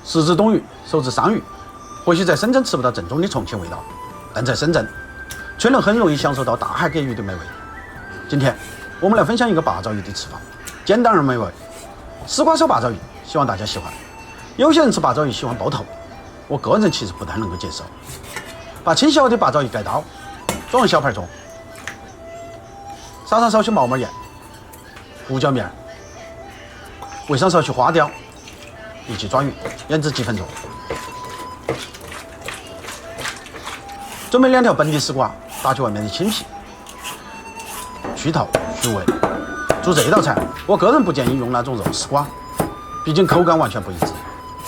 食之东隅，受之桑榆。或许在深圳吃不到正宗的重庆味道，但在深圳却能很容易享受到大海给予的美味。今天我们来分享一个八爪鱼的吃法，简单而美味。丝瓜烧八爪鱼，希望大家喜欢。有些人吃八爪鱼喜欢剥头，我个人其实不太能够接受。把清洗好的八爪鱼改刀，装入小盘中，撒上少许毛毛盐、胡椒面，煨上少许花雕，一起抓鱼，腌制几分钟。准备2条本地丝瓜，打去外面的青皮，去头去味。做这道菜，我个人不建议用那种肉丝瓜，毕竟口感完全不一致。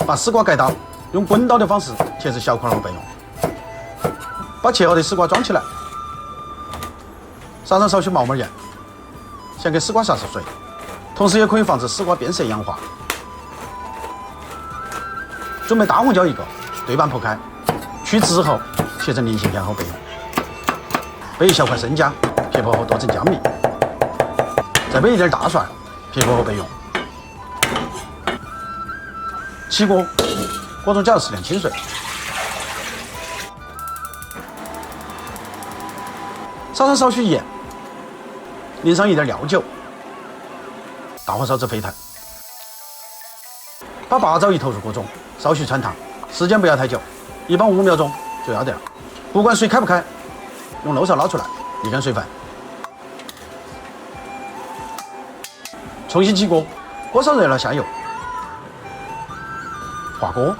把丝瓜改刀，用滚刀的方式切成小块后备用。把切好的丝瓜装起来，撒上少许毛毛盐，先给丝瓜撒上水，同时也可以防止丝瓜变色氧化。准备大红椒1个，对半剖开，去籽后切成菱形片后备用。备一小块生姜，撇破后剁成姜米。再备一点大蒜，撇破后备用。起锅，锅中加入适量清水，撒上少许盐，淋上一点料酒，大火烧至沸腾。把八爪鱼投入锅中，稍许汆烫，时间不要太久，一般5秒钟就要得了。不管水开不开，用漏勺捞出来，沥干水分。重新起锅，锅烧热了下油，滑锅，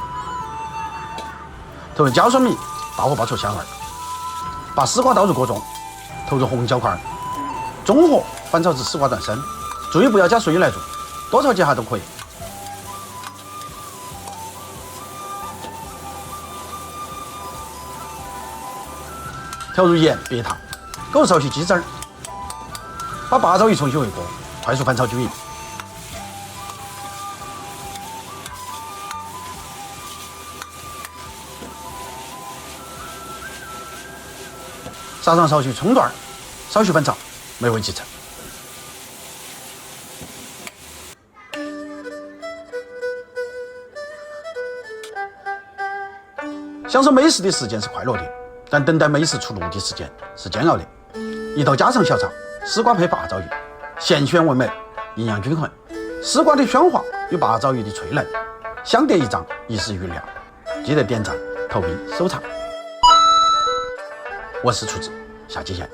投入椒蒜米，大火爆出香味。把丝瓜倒入锅中，投入红椒块，中火翻炒至丝瓜断生，注意不要加水来煮，多炒几下都可以。调入盐别糖，勾入少许鸡汁儿，把八爪鱼重新回锅，快速翻炒均匀。撒上少许葱段，少许翻炒，美味即成。享受美食的时间是快乐的，但等待美食出炉的时间是煎熬的。一道家常小炒，丝瓜配八爪鱼，咸鲜味美，营养均衡。丝瓜的鲜滑与八爪鱼的脆嫩相得益彰，一石余料。记得点赞、投币、收藏。我是厨子，下期见。